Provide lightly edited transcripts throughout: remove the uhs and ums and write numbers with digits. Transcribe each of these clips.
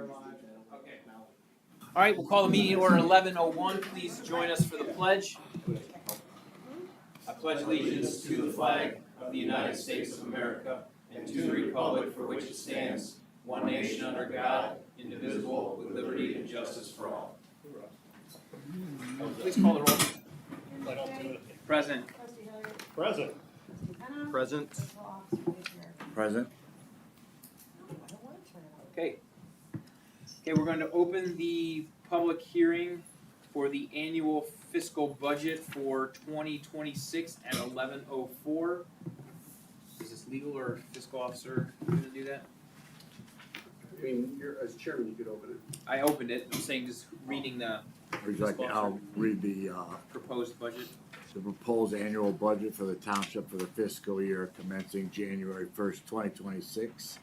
Okay. All right, we'll call the meeting order 11:01. Please join us for the pledge. I pledge allegiance to the flag of the United States of America and to the republic for which it stands, one nation under God, indivisible, with liberty and justice for all. Please call the roll. Present. Present. Present. Present. Okay. Okay, we're going to open the public hearing for the annual fiscal budget for 2026 at 11:04. Is this legal or fiscal officer going to do that? I mean, as chairman, you could open it. I opened it. I'm saying just reading the Would you like, I'll read the proposed budget. proposed annual budget for the township for the fiscal year commencing January 1st, 2026.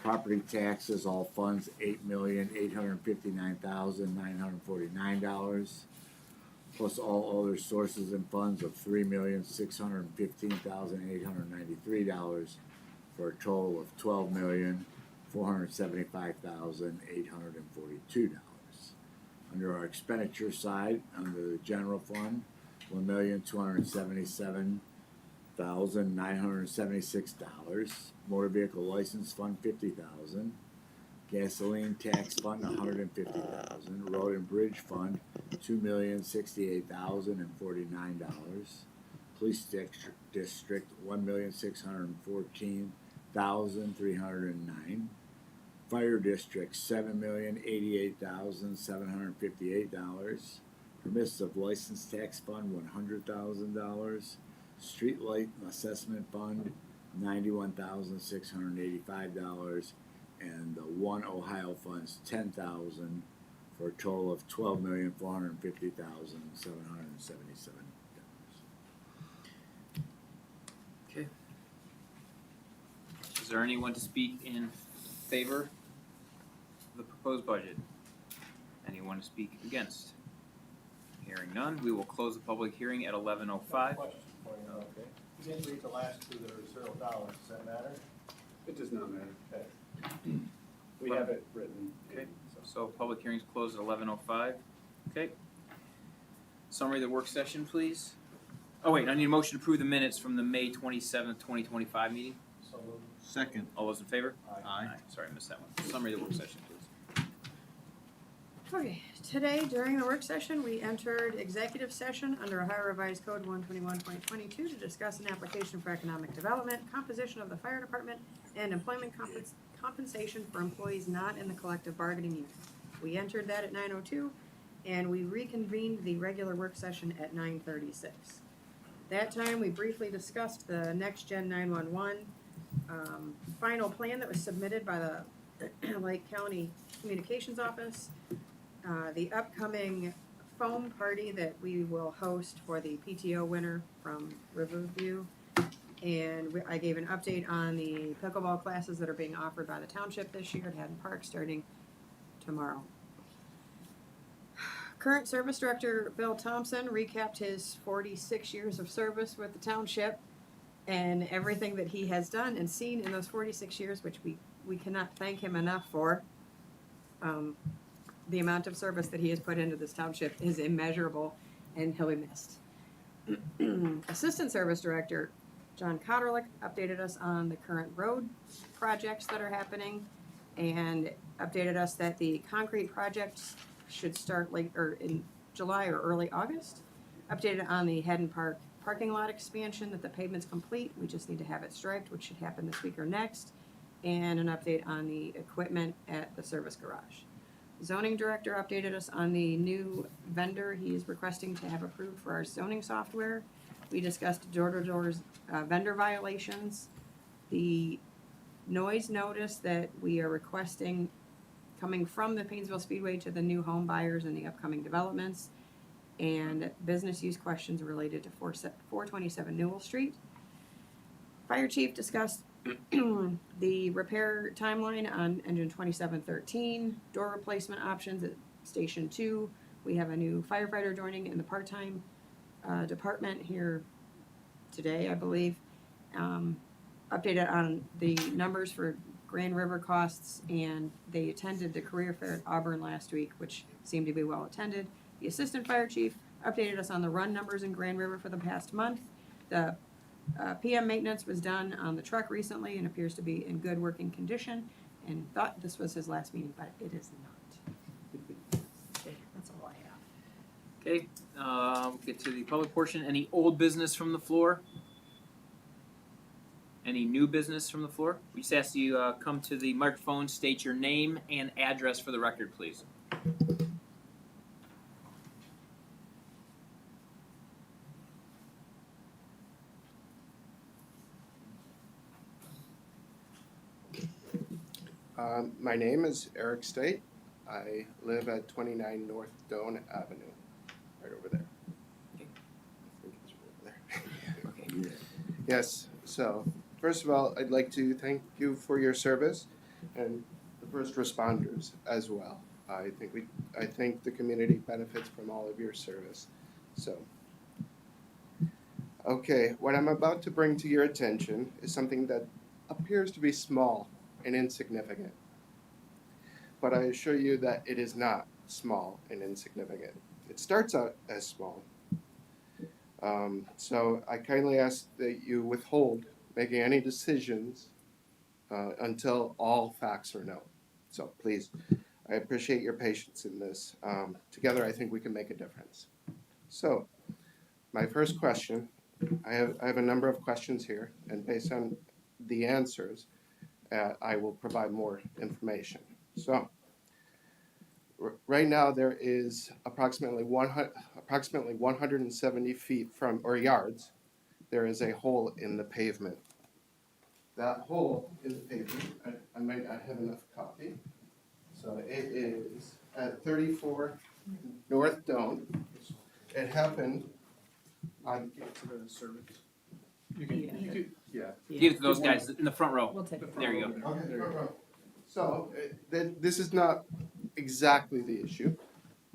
Property taxes, all funds, $8,859,949, plus all other sources and funds of $3,615,893, for a total of $12,475,842. Under our expenditure side, under the general fund, $1,277,976. Motor vehicle license fund, $50,000. Gasoline tax fund, $150,000. Road and bridge fund, $2,068,049. Police district, $1,614,309. Fire district, $7,088,758. Permissive license tax fund, $100,000. Street light assessment fund, $91,685, and the One Ohio funds, $10,000, for a total of $12,450,777. Okay. Is there anyone to speak in favor of the proposed budget? Anyone to speak against? Hearing none, we will close the public hearing at 11:05. Question for you. Okay. You didn't read the last two, there was $0. Does that matter? It does not matter. Okay. We have it written. Okay. So public hearing's closed at 11:05. Okay. Summary of the work session, please. Oh wait, I need a motion to approve the minutes from the May 27th, 2025 meeting. So moved. Second. All those in favor? Aye. Sorry, I missed that one. Summary of the work session, please. Okay, today during the work session, we entered executive session under Ohio Revised Code 121.22 to discuss an application for economic development, composition of the fire department, and employment compensation for employees not in the collective bargaining unit. We entered that at 9:02, and we reconvened the regular work session at 9:36. That time, we briefly discussed the Next Gen 911 final plan that was submitted by the Lake County Communications Office. The upcoming foam party that we will host for the PTO winner from Riverview. And I gave an update on the pickleball classes that are being offered by the township this year at Haddon Park starting tomorrow. Current Service Director Bill Thompson recapped his 46 years of service with the township and everything that he has done and seen in those 46 years, which we cannot thank him enough for. The amount of service that he has put into this township is immeasurable, and he'll be missed. Assistant Service Director John Cotterlick updated us on the current road projects that are happening, and updated us that the concrete projects should start late or in July or early August. Updated on the Haddon Park parking lot expansion that the pavement's complete. We just need to have it striped, which should happen this week or next, and an update on the equipment at the service garage. Zoning Director updated us on the new vendor he's requesting to have approved for our zoning software. We discussed door-to-door vendor violations, the noise notice that we are requesting coming from the Painesville Speedway to the new home buyers and the upcoming developments, and business use questions related to 427 Newell Street. Fire Chief discussed the repair timeline on engine 2713, door replacement options at Station 2. We have a new firefighter joining in the part-time department here today, I believe. Updated on the numbers for Grand River costs, and they attended the career fair at Auburn last week, which seemed to be well attended. The assistant fire chief updated us on the run numbers in Grand River for the past month. The PM maintenance was done on the truck recently and appears to be in good working condition, and thought this was his last meeting, but it is not. Okay, that's all I have. Okay, get to the public portion. Any old business from the floor? Any new business from the floor? We just ask you come to the microphone, state your name and address for the record, please. My name is Eric State. I live at 29 North Doan Avenue, right over there. Okay. I think it's right over there. Okay. Yes, so first of all, I'd like to thank you for your service and the first responders as well. I think the community benefits from all of your service. So, okay, what I'm about to bring to your attention is something that appears to be small and insignificant. But I assure you that it is not small and insignificant. It starts out as small. So I kindly ask that you withhold making any decisions until all facts are known. So please, I appreciate your patience in this. Together I think we can make a difference. So my first question, I have a number of questions here, and based on the answers, I will provide more information. So, right now there is approximately 170 feet from, or yards, there is a hole in the pavement. That hole in the pavement, I might not have enough copy. So it is at 34 North Doan. It happened on, You could, yeah. Give it to those guys in the front row. We'll take it. There you go. okay, so this is not exactly the issue.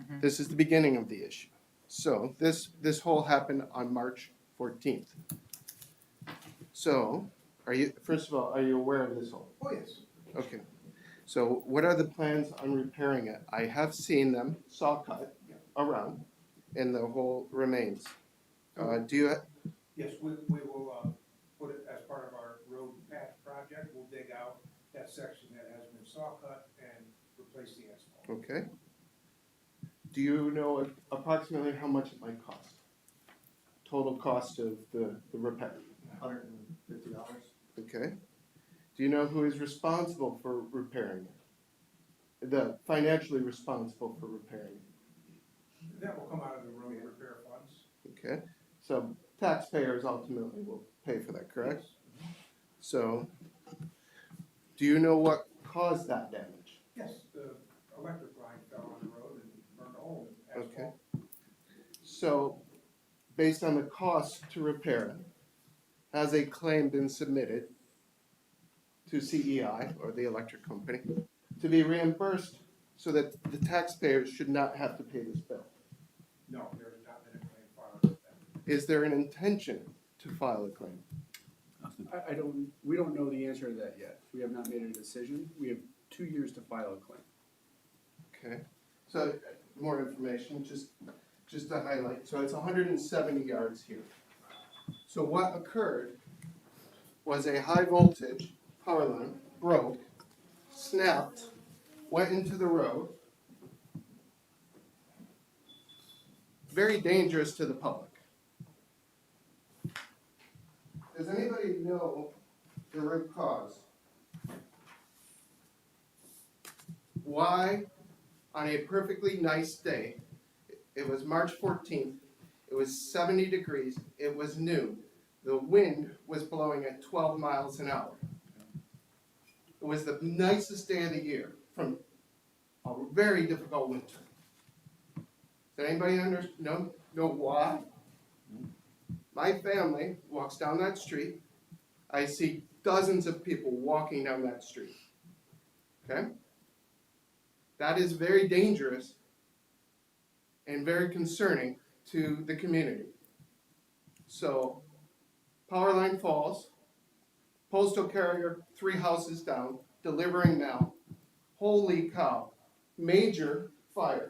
Mhm. This is the beginning of the issue. So this hole happened on March 14th. So, first of all, are you aware of this hole? Oh, yes. Okay. So what are the plans on repairing it? I have seen them saw cut around, and the hole remains. Do you? Yes, we will put it as part of our road patch project. We'll dig out that section that has been saw cut and replace the asphalt. Okay. Do you know approximately how much it might cost? Total cost of the repair? $150. Okay. Do you know who is responsible for repairing it? The financially responsible for repairing it? That will come out of the road repair funds. Okay. So taxpayers ultimately will pay for that, correct? So, do you know what caused that damage? Yes, the electric line fell on the road and burned a hole in the Okay. asphalt. So, based on the cost to repair it, has a claim been submitted to CEI, or the electric company, to be reimbursed so that the taxpayers should not have to pay this bill? No, there has not been a claim filed with them. Is there an intention to file a claim? We don't know the answer to that yet. We have not made a decision. We have 2 years to file a claim. Okay, so more information, just to highlight. So it's 170 yards here. So what occurred was a high voltage power line broke, snapped, went into the road. Very dangerous to the public. Does anybody know the root cause? Why, on a perfectly nice day, it was March 14th, it was 70 degrees, it was noon, the wind was blowing at 12 miles an hour. It was the nicest day of the year from a very difficult winter. Does anybody know why? My family walks down that street. I see dozens of people walking down that street. Okay? That is very dangerous and very concerning to the community. So, power line falls, postal carrier 3 houses down, delivering now. Holy cow, major fire.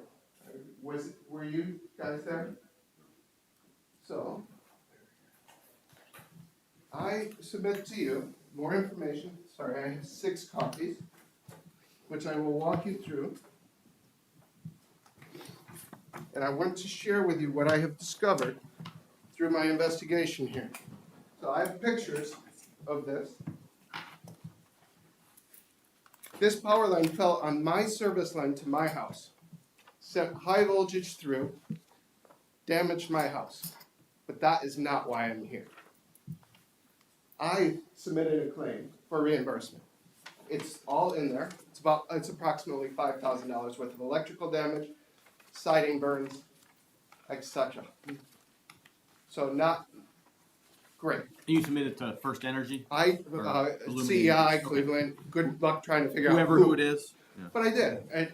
Were you guys there? So, I submit to you more information. Sorry, I have 6 copies, which I will walk you through. And I want to share with you what I have discovered through my investigation here. So I have pictures of this. This power line fell on my service line to my house, sent high voltage through, damaged my house. But that is not why I'm here. I submitted a claim for reimbursement. It's all in there. It's approximately $5,000 worth of electrical damage, siding burns, etc. So not great. You submitted to First Energy, CEI Cleveland. Good luck trying to figure out who it is. But I did.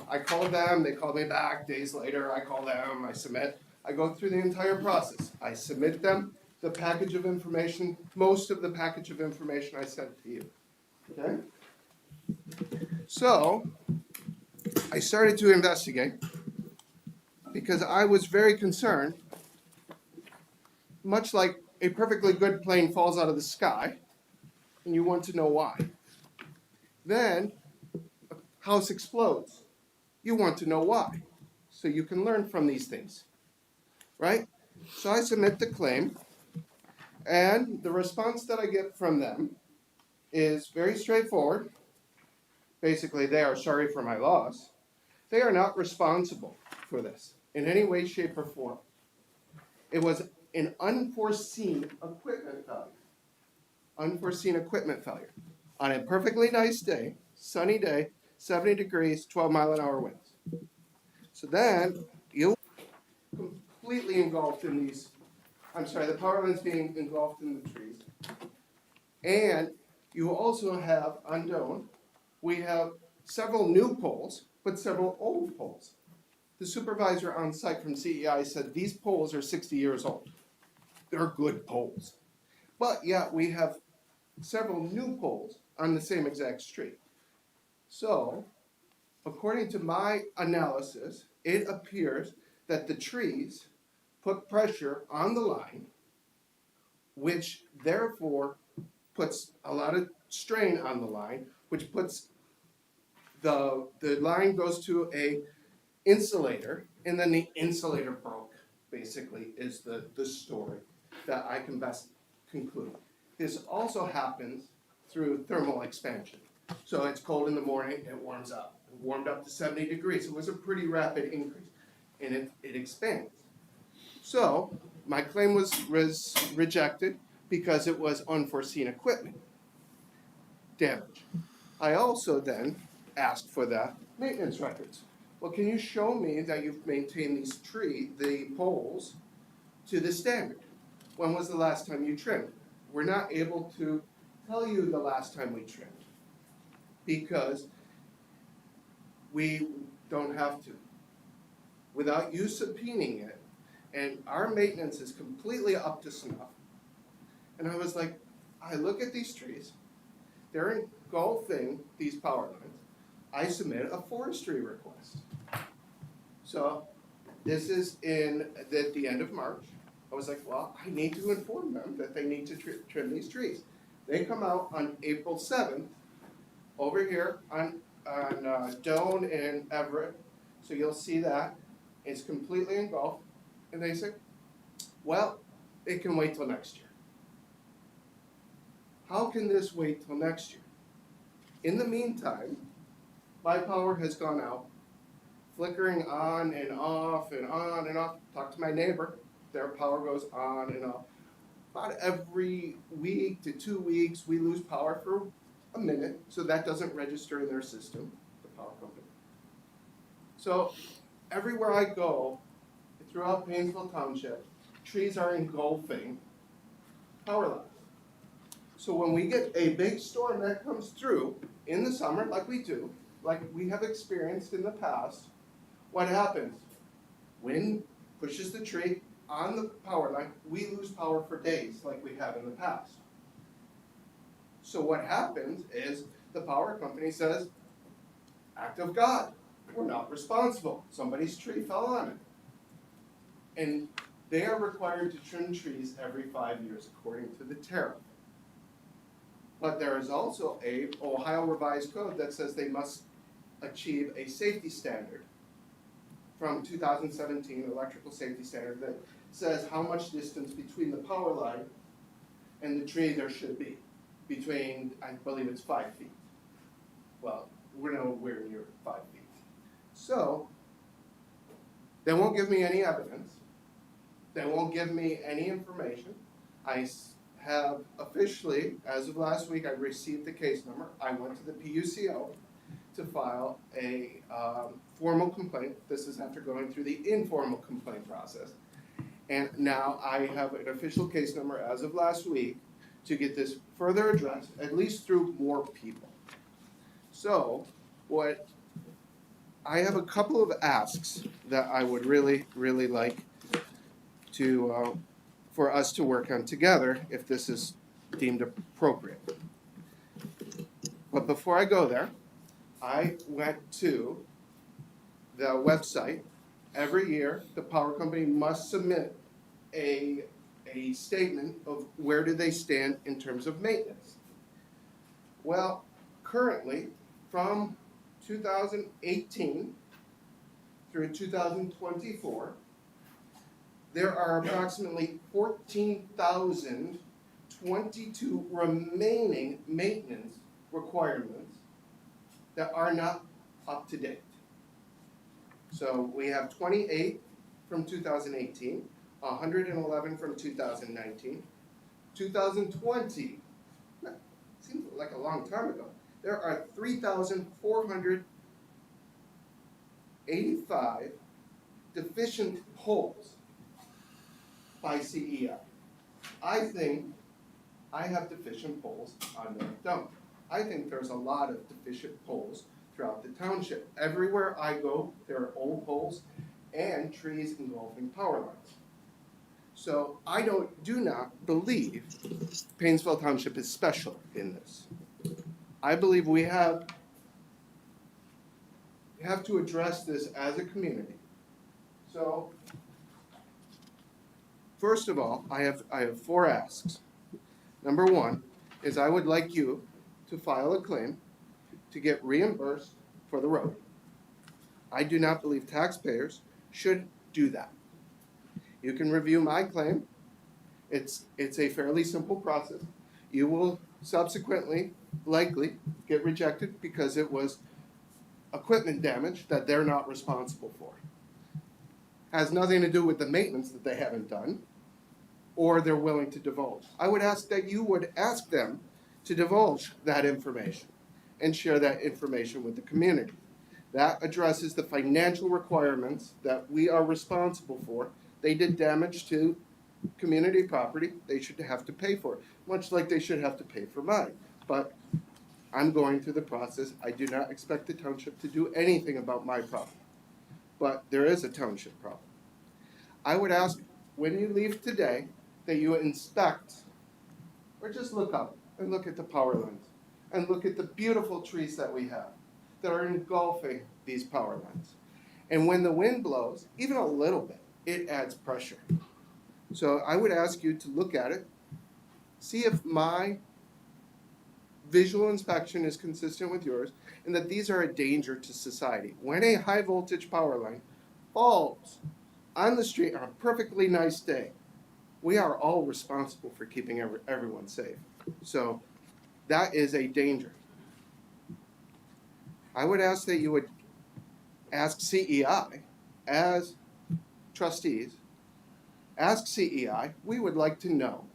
I called them. They called me back days later. I call them. I submit. I go through the entire process. I submit them the package of information. Most of the package of information I sent to you. Okay. So I started to investigate because I was very concerned. Much like a perfectly good plane falls out of the sky, and you want to know why. Then a house explodes. You want to know why, so you can learn from these things, right? So I submit the claim, and the response that I get from them is very straightforward. Basically, they are sorry for my loss. They are not responsible for this in any way, shape, or form. It was an unforeseen equipment failure. Unforeseen equipment failure. On a perfectly nice day, sunny day, 70 degrees, 12-mile-an-hour winds. So then, you completely engulfed in these, the power line's being engulfed in the trees. And you also have, unknown, we have several new poles, but several old poles. The supervisor on site from CEI said these poles are 60 years old. They're good poles. But yet we have several new poles on the same exact street. So, according to my analysis, it appears that the trees put pressure on the line, which therefore puts a lot of strain on the line, which puts the line goes to a insulator, and then the insulator broke, basically, is the story that I can best conclude. This also happens through thermal expansion. So it's cold in the morning, it warms up. It warmed up to 70 degrees. It was a pretty rapid increase, and it expands. So my claim was rejected because it was unforeseen equipment damage. I also then asked for the maintenance records. Well, can you show me that you've maintained the poles to the standard? When was the last time you trimmed? We're not able to tell you the last time we trimmed because we don't have to. Without you subpoenaing it, and our maintenance is completely up to snuff. And I was like, I look at these trees, they're engulfing these power lines. I submit a forestry request. So this is at the end of March. I was like, well, I need to inform them that they need to trim these trees. They come out on April 7th over here on Doane and Everett. So you'll see that. It's completely engulfed. And they say, well, it can wait till next year. How can this wait till next year? In the meantime, my power has gone out, flickering on and off and on and off. Talk to my neighbor. Their power goes on and off. About every week to 2 weeks, we lose power for a minute, so that doesn't register in their system, the power company. So everywhere I go, throughout Painesville Township, trees are engulfing power lines. So when we get a big storm that comes through in the summer, like we do, like we have experienced in the past, what happens? Wind pushes the tree on the power line, we lose power for days like we have in the past. So what happens is the power company says, act of God, we're not responsible. Somebody's tree fell on it. And they are required to trim trees every 5 years according to the tariff. But there is also a Ohio revised code that says they must achieve a safety standard from 2017, electrical safety standard, that says how much distance between the power line and the tree there should be. Between, I believe it's 5 feet. Well, we're nowhere near 5 feet. So, they won't give me any evidence. They won't give me any information. I have officially, as of last week, I received the case number. I went to the PUCO to file a formal complaint. This is after going through the informal complaint process. And now I have an official case number as of last week to get this further addressed, at least through more people. So, what I have a couple of asks that I would really, really like to for us to work on together if this is deemed appropriate. But before I go there, I went to the website. Every year, the power company must submit a statement of where do they stand in terms of maintenance. Well, currently, from 2018 through 2024, there are approximately 14,022 remaining maintenance requirements that are not up to date. So we have 28 from 2018, 111 from 2019, 2020, seems like a long time ago, there are 3,485 deficient poles by CEI. I think I have deficient poles on North Dump. I think there's a lot of deficient poles throughout the township. Everywhere I go, there are old poles and trees engulfing power lines. So I do not believe Painesville Township is special in this. I believe we have to address this as a community. So, first of all, I have 4 asks. Number 1 is I would like you to file a claim to get reimbursed for the road. I do not believe taxpayers should do that. You can review my claim. It's a fairly simple process. You will subsequently likely get rejected because it was equipment damage that they're not responsible for. Has nothing to do with the maintenance that they haven't done or they're willing to divulge. I would ask that you would ask them to divulge that information and share that information with the community. That addresses the financial requirements that we are responsible for. They did damage to community property, they should have to pay for it, much like they should have to pay for mine. But I'm going through the process. I do not expect the township to do anything about my problem. But there is a township problem. I would ask when you leave today that you inspect or just look up and look at the power lines and look at the beautiful trees that we have that are engulfing these power lines. And when the wind blows, even a little bit, it adds pressure. So I would ask you to look at it, see if my visual inspection is consistent with yours, and that these are a danger to society. When a high voltage power line falls on the street on a perfectly nice day, we are all responsible for keeping everyone safe. So that is a danger. I would ask that you would ask CEI as trustees, ask CEI, we would like to know,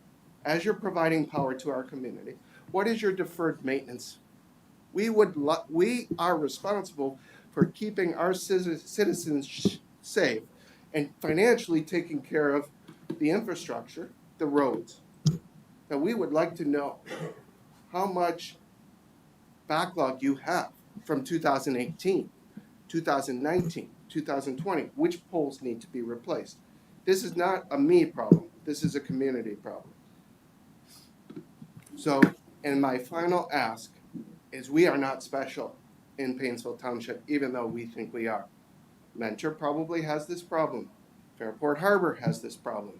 as you're providing power to our community, what is your deferred maintenance? We are responsible for keeping our citizens safe and financially taking care of the infrastructure, the roads. Now we would like to know how much backlog you have from 2018, 2019, 2020, which poles need to be replaced. This is not a me problem, this is a community problem. So, And my final ask is we are not special in Painesville Township, even though we think we are. Mentor probably has this problem. Fairport Harbor has this problem.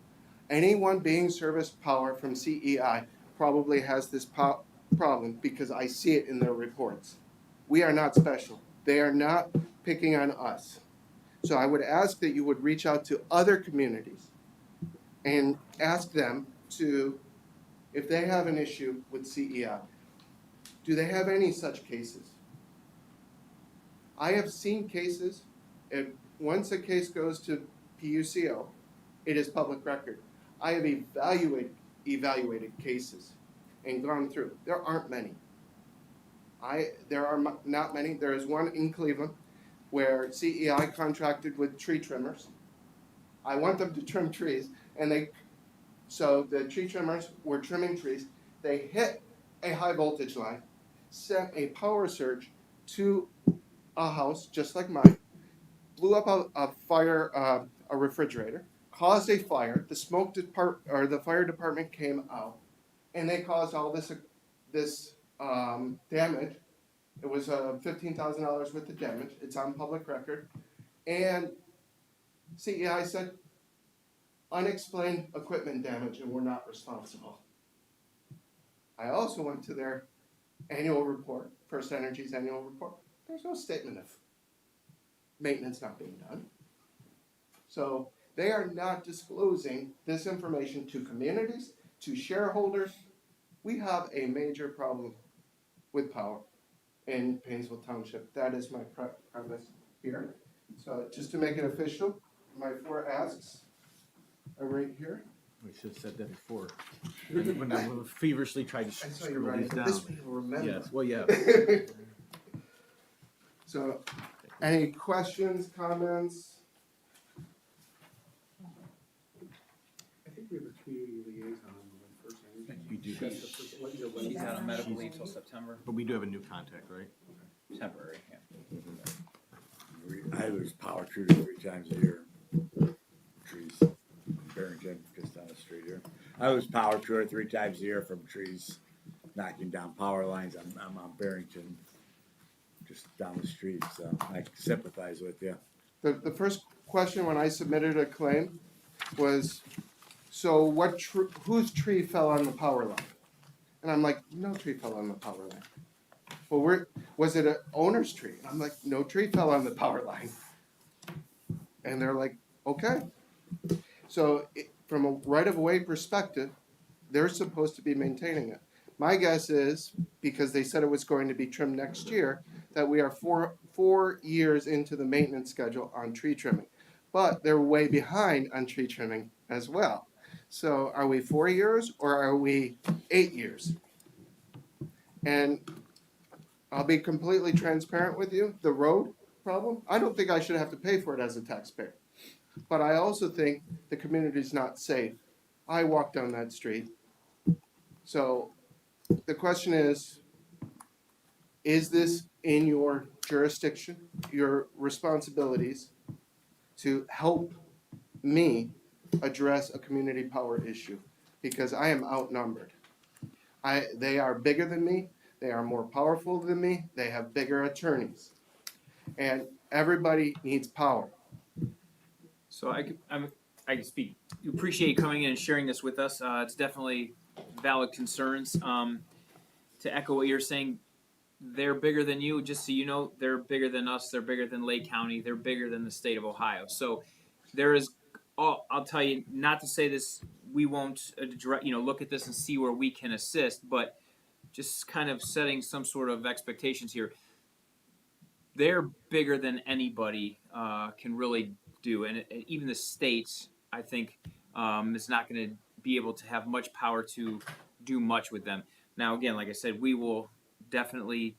Anyone being serviced power from CEI probably has this problem because I see it in their reports. We are not special. They are not picking on us. So I would ask that you would reach out to other communities and ask them to, if they have an issue with CEI, do they have any such cases? I have seen cases, and once a case goes to PUCO, it is public record. I have evaluated cases and gone through. There aren't many. There are not many. There is one in Cleveland where CEI contracted with tree trimmers. I want them to trim trees, and so the tree trimmers were trimming trees. They hit a high voltage line, sent a power surge to a house just like mine, blew up a fire, a refrigerator, caused a fire. The fire department came out, and they caused all this damage. It was $15,000 worth of damage. It's on public record, and CEI said unexplained equipment damage, and we're not responsible. I also went to their annual report, First Energy's annual report. There's no statement of maintenance not being done. So they are not disclosing this information to communities, to shareholders. We have a major problem with power in Painesville Township. That is my premise here. So just to make it official, my 4 asks are right here. We should have said that before. When I feverishly tried to I saw you scribble writing these it. down. This way you'll remember. Yes, well, yeah. So, any questions, comments? I think we have a community liaison with First Energy. You do, That's the first- what is it, She's Wednesday? out on medical leave till September, but we do have a new contact, right? temporary, yeah. I lose power true 3 times a year. Trees, Barrington, just down the street here. I lose power 2 or 3 times a year from trees knocking down power lines. I'm on Barrington, just down the street, so I sympathize with you. The first question when I submitted a claim was, so whose tree fell on the power line? And I'm like, no tree fell on the power line. Well, was it an owner's tree? And I'm like, no tree fell on the power line. And they're like, okay. So from a right-of-way perspective, they're supposed to be maintaining it. My guess is, because they said it was going to be trimmed next year, that we are four years into the maintenance schedule on tree trimming. But they're way behind on tree trimming as well. So are we 4 years or are we 8 years? And I'll be completely transparent with you, the road problem, I don't think I should have to pay for it as a taxpayer. But I also think the community's not safe. I walk down that street. So the question is this in your jurisdiction, your responsibilities to help me address a community power issue? Because I am outnumbered. They are bigger than me. They are more powerful than me. They have bigger attorneys. And everybody needs power. So I can speak. We appreciate you coming in and sharing this with us. It's definitely valid concerns. To echo what you're saying, they're bigger than you. Just so you know, they're bigger than us. They're bigger than Lake County. They're bigger than the state of Ohio. So there is. I'll tell you, not to say this. We won't, look at this and see where we can assist, but just kind of setting some sort of expectations here. They're bigger than anybody can really do, and even the state, I think, is not going to be able to have much power to do much with them. Now, again, like I said, we will definitely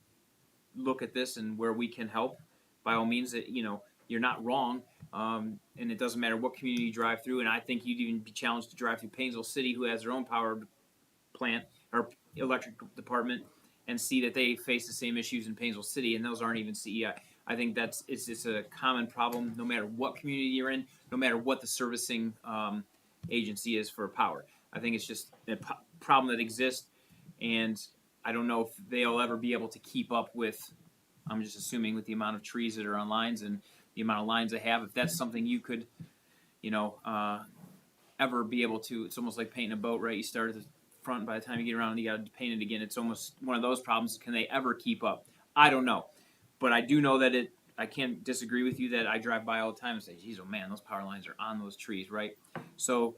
look at this and where we can help. By all means, that you're not wrong, and it doesn't matter what community you drive through. And I think you'd even be challenged to drive through Painesville City, who has their own power plant or electric department, and see that they face the same issues in Painesville City, and those aren't even CEI. I think it's a common problem, no matter what community you're in, no matter what the servicing agency is for power. I think it's just a problem that exists, and I don't know if they'll ever be able to keep up with, I'm just assuming, with the amount of trees that are on lines and the amount of lines they have. If that's something you could, ever be able to, it's almost like painting a boat, right? You start at the front, by the time you get around, you got to paint it again. It's almost one of those problems. Can they ever keep up? I don't know. But I do know that I can't disagree with you that I drive by all the time and say, geez, oh man, those power lines are on those trees, right? So,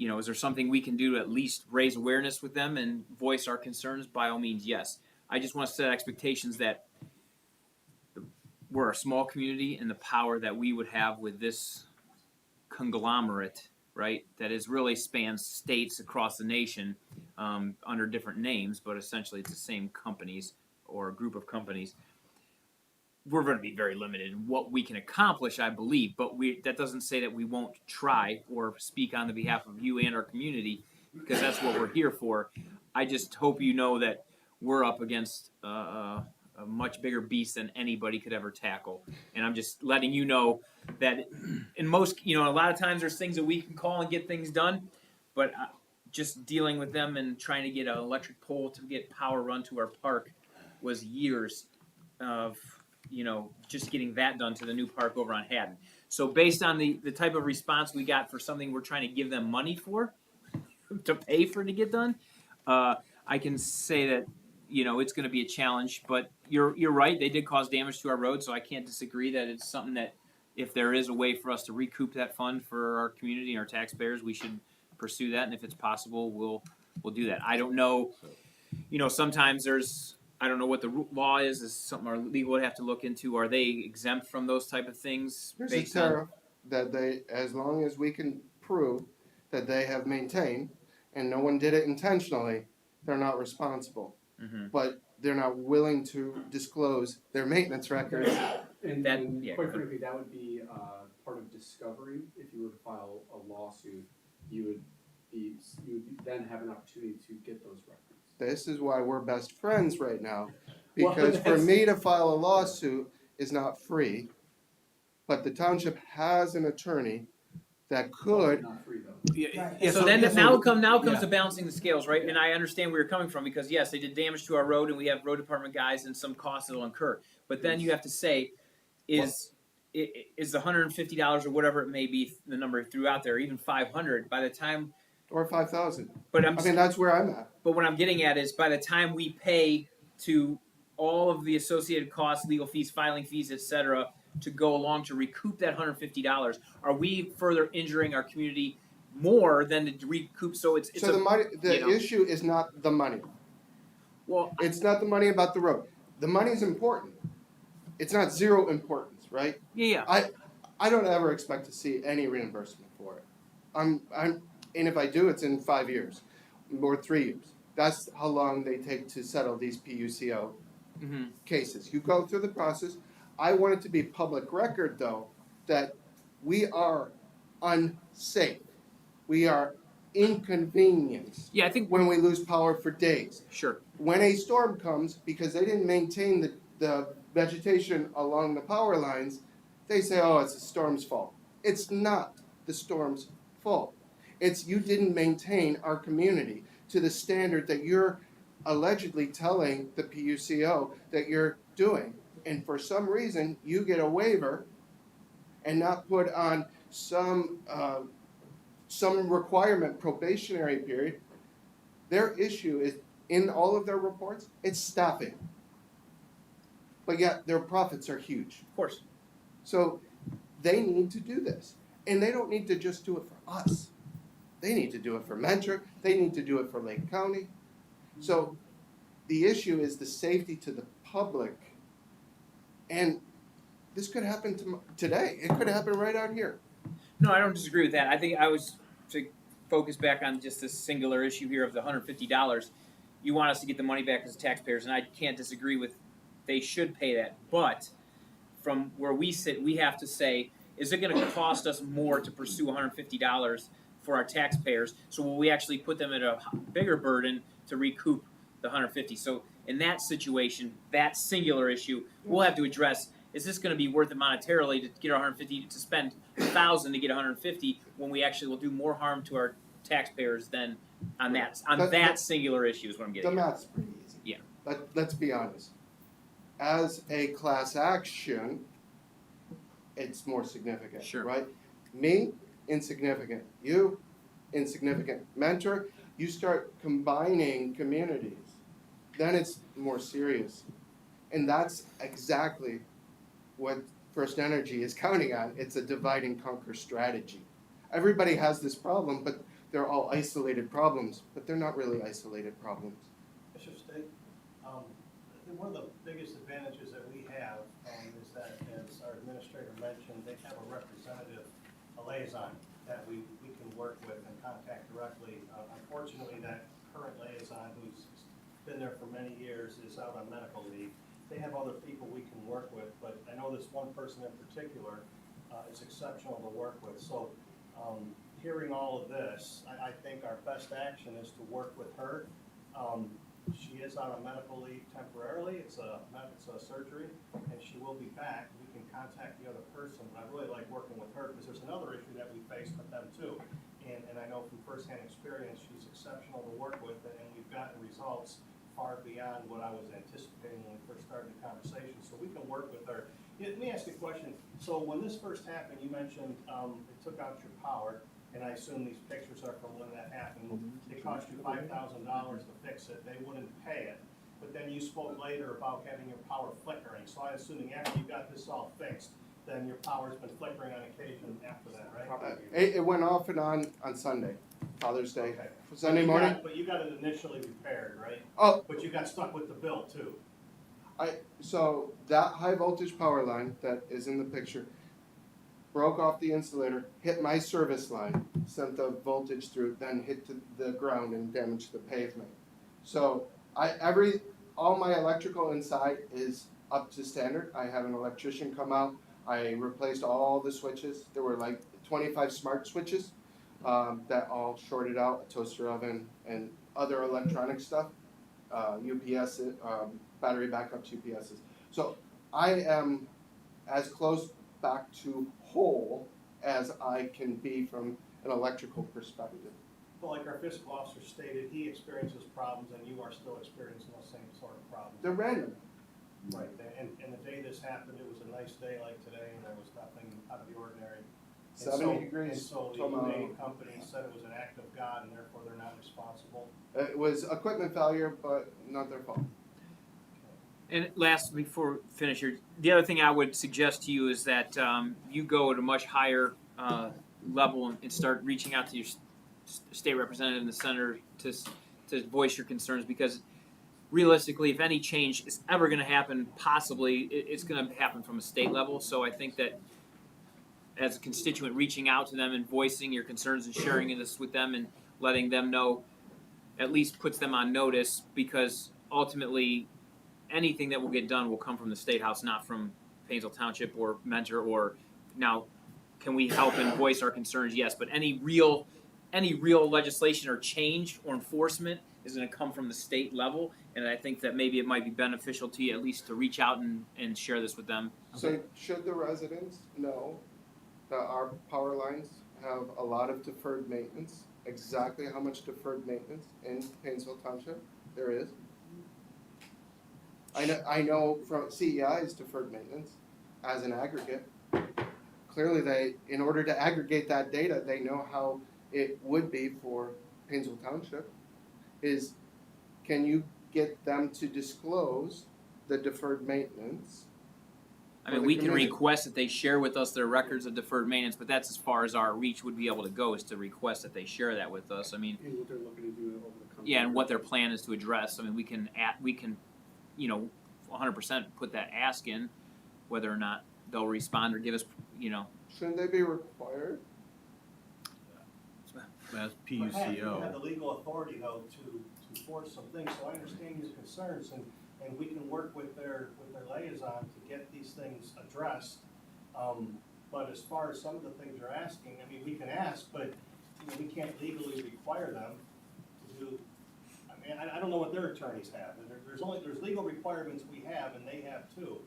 is there something we can do to at least raise awareness with them and voice our concerns? By all means, yes. I just want to set expectations that we're a small community, and the power that we would have with this conglomerate, right, that is really spans states across the nation under different names, but essentially it's the same companies or a group of companies. We're going to be very limited in what we can accomplish, I believe, but that doesn't say that we won't try or speak on the behalf of you and our community, because that's what we're here for. I just hope you know that we're up against a much bigger beast than anybody could ever tackle. And I'm just letting you know that in most, a lot of times there's things that we can call and get things done, but just dealing with them and trying to get an electric pole to get power run to our park was years of just getting that done to the new park over on Haddon. So based on the type of response we got for something we're trying to give them money for, to pay for to get done, I can say that, it's going to be a challenge. But you're right, they did cause damage to our road, so I can't disagree that it's something that if there is a way for us to recoup that fund for our community and our taxpayers, we should pursue that. And if it's possible, we'll do that. I don't know, sometimes I don't know what the law is. Is something our legal would have to look into. Are they exempt from those type of things? There's a tariff that they, as long as we can prove that they have maintained, and no one did it intentionally, they're not responsible. Mm-hmm. But they're not willing to disclose their maintenance records. And Yeah, quite frankly, that would be part of discovery. If you were to file a lawsuit, you would then have an opportunity to get those records. This is why we're best friends right now, Well, because for that's- me to file a lawsuit is not free, but the township has an attorney that could. Not free though. Yeah, so then now comes to balancing the scales, right? And I understand where you're coming from, because yes, they did damage to our road, and we have road department guys, and some costs will incur. But then you have to say, is the $150 or whatever it may be, the number threw out there, even $500, by the time. Or 5,000. But I mean, that's where I'm at. But what I'm getting at is, by the time we pay to all of the associated costs, legal fees, filing fees, etc., to go along to recoup that $150, are we further injuring our community more than to recoup? So it's So the issue is not the money. Well, it's not the money about the road. The money is important. It's not zero importance, right? Yeah. I don't ever expect to see any reimbursement for it. And if I do, it's in 5 years or 3 years. That's how long they take to settle these PUCO cases. You go through the process. I want it to be public record, though, that we are unsafe. We are inconvenienced. Yeah, I think when we lose power for days. Sure. When a storm comes, because they didn't maintain the vegetation along the power lines, they say, oh, it's the storm's fault. It's not the storm's fault. It's you didn't maintain our community to the standard that you're allegedly telling the PUCO that you're doing. And for some reason, you get a waiver and not put on some requirement, probationary period. Their issue is, in all of their reports, it's staffing. But yet their profits are huge. Of course. So they need to do this. And they don't need to just do it for us. They need to do it for Mentor. They need to do it for Lake County. So the issue is the safety to the public. And this could happen today. It could happen right out here. No, I don't disagree with that. I think I was to focus back on just this singular issue here of the $150. You want us to get the money back as taxpayers, and I can't disagree with they should pay that. But from where we sit, we have to say, is it going to cost us more to pursue $150 for our taxpayers? So will we actually put them at a bigger burden to recoup the $150? So in that situation, that singular issue, we'll have to address, is this going to be worth it monetarily to get $150, to spend $1,000 to get $150 when we actually will do more harm to our taxpayers than on that singular issue is what I'm getting The at. math's pretty easy. Yeah. let's be honest. As a class action, it's more significant, Sure. right? Me, insignificant. You, insignificant. Mentor, you start combining communities, then it's more serious. And that's exactly what First Energy is counting on. It's a divide and conquer strategy. Everybody has this problem, but they're all isolated problems, but they're not really isolated problems. Mr. State, I think one of the biggest advantages that we have is that, as our administrator mentioned, they have a representative, a liaison that we can work with and contact directly. Unfortunately, that current liaison, who's been there for many years, is out on medical leave. They have other people we can work with, but I know this one person in particular is exceptional to work with. So hearing all of this, I think our best action is to work with her. She is on a medical leave temporarily. It's a surgery, and she will be back. We can contact the other person, but I really like working with her because there's another issue that we face with them too. And I know from firsthand experience, she's exceptional to work with, and we've gotten results far beyond what I was anticipating when we first started the conversation. So we can work with her. Yeah, let me ask you a question. So when this first happened, you mentioned it took out your power. And I assume these pictures are from when that happened. It cost you $5,000 to fix it. They wouldn't pay it. But then you spoke later about having your power flickering. So I'm assuming after you got this all fixed, then your power's been flickering on occasion after that, right? It went off and on Sunday, Father's Day. Okay. Sunday morning. But you got it initially repaired, right? Oh, But you got stuck with the bill too. So that high voltage power line that is in the picture broke off the insulator, hit my service line, sent the voltage through, then hit the ground and damaged the pavement. So all my electrical inside is up to standard. I had an electrician come out. I replaced all the switches. There were like 25 smart switches that all shorted out, a toaster oven and other electronic stuff, UPS, battery backups, UPSs. So I am as close back to whole as I can be from an electrical perspective. But like our fiscal officer stated, he experiences problems and you are still experiencing those same sort of problems. They're random. Right, and the day this happened, it was a nice day like today, and there was nothing out of the ordinary. And 70 degrees. And so the main company said it was an act of God, and therefore they're not responsible. It was equipment failure, but not their fault. And last, before we finish here, the other thing I would suggest to you is that you go at a much higher level and start reaching out to your state representative in the senator to voice your concerns, because realistically, if any change is ever going to happen, possibly it's going to happen from a state level. So I think that as a constituent, reaching out to them and voicing your concerns and sharing this with them and letting them know at least puts them on notice, because ultimately anything that will get done will come from the State House, not from Painesville Township or Mentor. Or now, can we help and voice our concerns? Yes, but any real legislation or change or enforcement is going to come from the state level, and I think that maybe it might be beneficial to you at least to reach out and share this with them. So should the residents know that our power lines have a lot of deferred maintenance, exactly how much deferred maintenance in Painesville Township there is? I know from CEI's deferred maintenance as an aggregate. Clearly in order to aggregate that data, they know how it would be for Painesville Township. Can you get them to disclose the deferred maintenance? I mean, we can request that they share with us their records of deferred maintenance, but that's as far as our reach would be able to go, is to request that they share that with us. I mean, And what they're looking to do over the coming. yeah, and what their plan is to address. I mean, we can 100% put that ask in, whether or not they'll respond or give us, Shouldn't they be required? That's Perhaps you have PUCO. the legal authority though to force some things, so I understand your concerns, and we can work with their liaison to get these things addressed. But as far as some of the things you're asking, I mean, we can ask, but we can't legally require them to do. I mean, I don't know what their attorneys have. There's legal requirements we have, and they have too.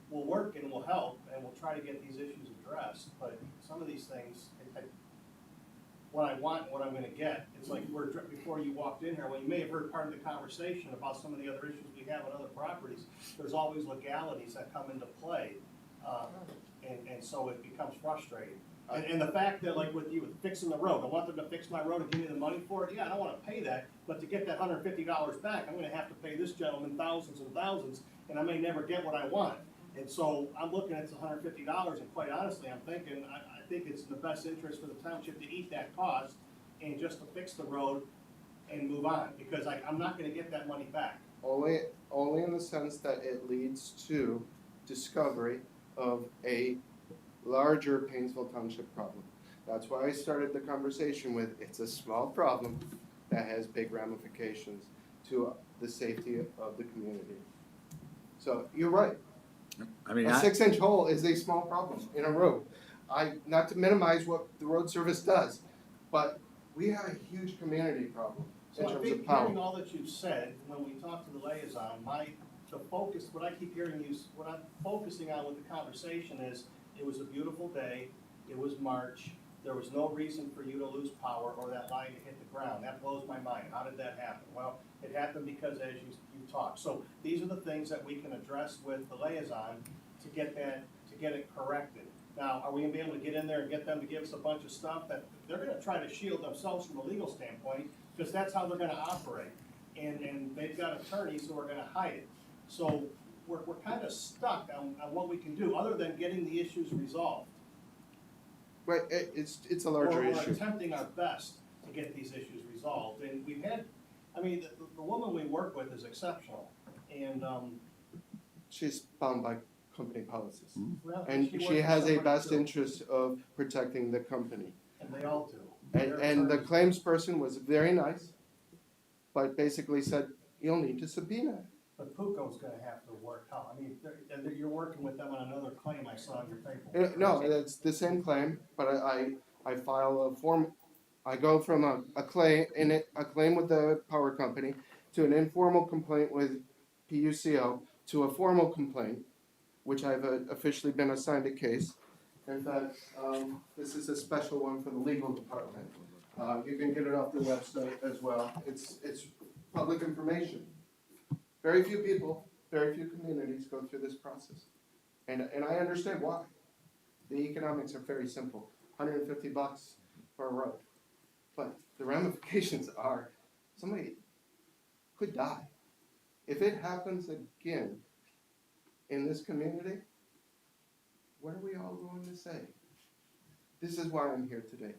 We'll work and we'll help, and we'll try to get these issues addressed. But some of these things, what I want and what I'm gonna get. It's like before you walked in here, well, you may have heard part of the conversation about some of the other issues we have on other properties. There's always legalities that come into play, and so it becomes frustrating. And the fact that, like with you, with fixing the road, I want them to fix my road and give me the money for it, yeah, I don't wanna pay that, but to get that $150 back, I'm gonna have to pay this gentleman thousands and thousands, and I may never get what I want. And so I'm looking at the $150, and quite honestly, I'm thinking, I think it's in the best interest for the township to eat that cost and just to fix the road and move on, because I'm not gonna get that money back. Only in the sense that it leads to discovery of a larger Painesville Township problem. That's why I started the conversation with, it's a small problem that has big ramifications to the safety of the community. So, you're right, I mean, a 6-inch hole is a small problem in a road. Not to minimize what the road service does, but we have a huge community problem in So I terms think of power. hearing all that you've said, when we talk to the liaison, the focus, what I keep hearing you, what I'm focusing on with the conversation is, it was a beautiful day, it was March, there was no reason for you to lose power or that line to hit the ground. That blows my mind. How did that happen? Well, it happened because as you talked. So these are the things that we can address with the liaison to get it corrected. Now, are we gonna be able to get in there and get them to give us a bunch of stuff that they're gonna try to shield themselves from a legal standpoint, because that's how they're gonna operate. And they've got attorneys who are gonna hide it. So we're kind of stuck on what we can do, other than getting the issues resolved. Right, it's a larger We're issue. attempting our best to get these issues resolved, and we've had, I mean, the woman we work with is exceptional, and, She's bound by company policies. well. And works she for has a somebody best too, interest of protecting the company. And they all do. And the claims person was very nice, but basically said, you'll need to subpoena it. But Puco's gonna have to work out, I mean, you're working with them on another claim I saw on your paper. No, it's the same claim, but I file a form, I go from a claim with the power company to an informal complaint with PUCO to a formal complaint, which I've officially been assigned a case. In fact, this is a special one for the legal department. You can get it off the website as well. It's public information. Very few people, very few communities go through this process. And I understand why. The economics are very simple, $150 for a road. But the ramifications are, somebody could die. If it happens again in this community, what are we all going to say? This is why I'm here today.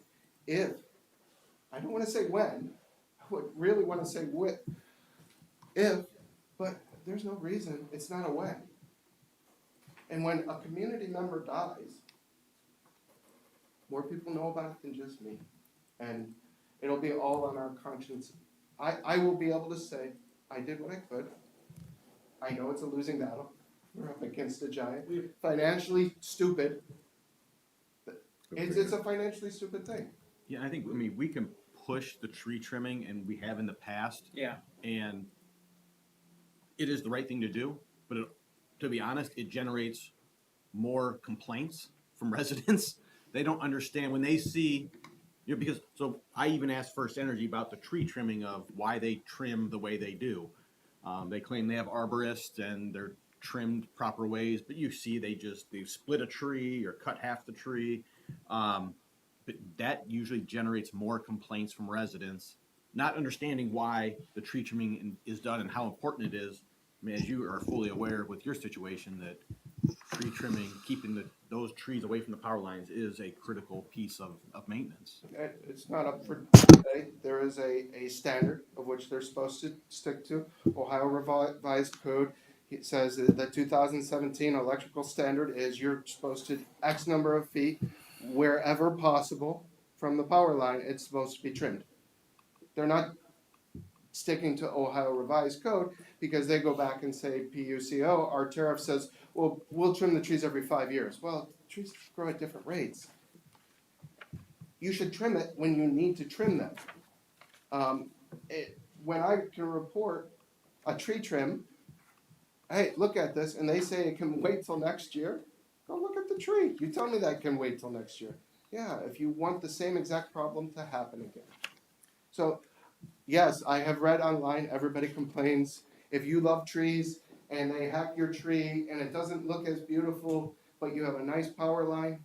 I don't want to say when, I would really want to say if, but there's no reason, it's not a when. And when a community member dies, more people know about it than just me. And it'll be all on our conscience. I will be able to say, I did what I could. I know it's a losing battle. We're up against a giant. Financially stupid. It's a financially stupid thing. Yeah, I mean, we can push the tree trimming, and we have in the past, Yeah. and it is the right thing to do, but to be honest, it generates more complaints from residents. They don't understand when they see, because, so I even asked First Energy about the tree trimming of why they trim the way they do. They claim they have arborists and they're trimmed proper ways, but you see they split a tree or cut half the tree. But that usually generates more complaints from residents, not understanding why the tree trimming is done and how important it is. I mean, as you are fully aware with your situation, that tree trimming, keeping those trees away from the power lines is a critical piece of maintenance. It's not up for debate. There is a standard of which they're supposed to stick to. Ohio Revised Code, it says that the 2017 electrical standard is you're supposed to X number of feet wherever possible from the power line, it's supposed to be trimmed. They're not sticking to Ohio Revised Code because they go back and say, PUCO, our tariff says, well, we'll trim the trees every 5 years. Well, trees grow at different rates. You should trim it when you need to trim them. When I can report a tree trim, hey, look at this, and they say it can wait till next year, go look at the tree. You tell me that can wait till next year. Yeah, if you want the same exact problem to happen again. So, yes, I have read online, everybody complains. If you love trees and they hack your tree and it doesn't look as beautiful, but you have a nice power line,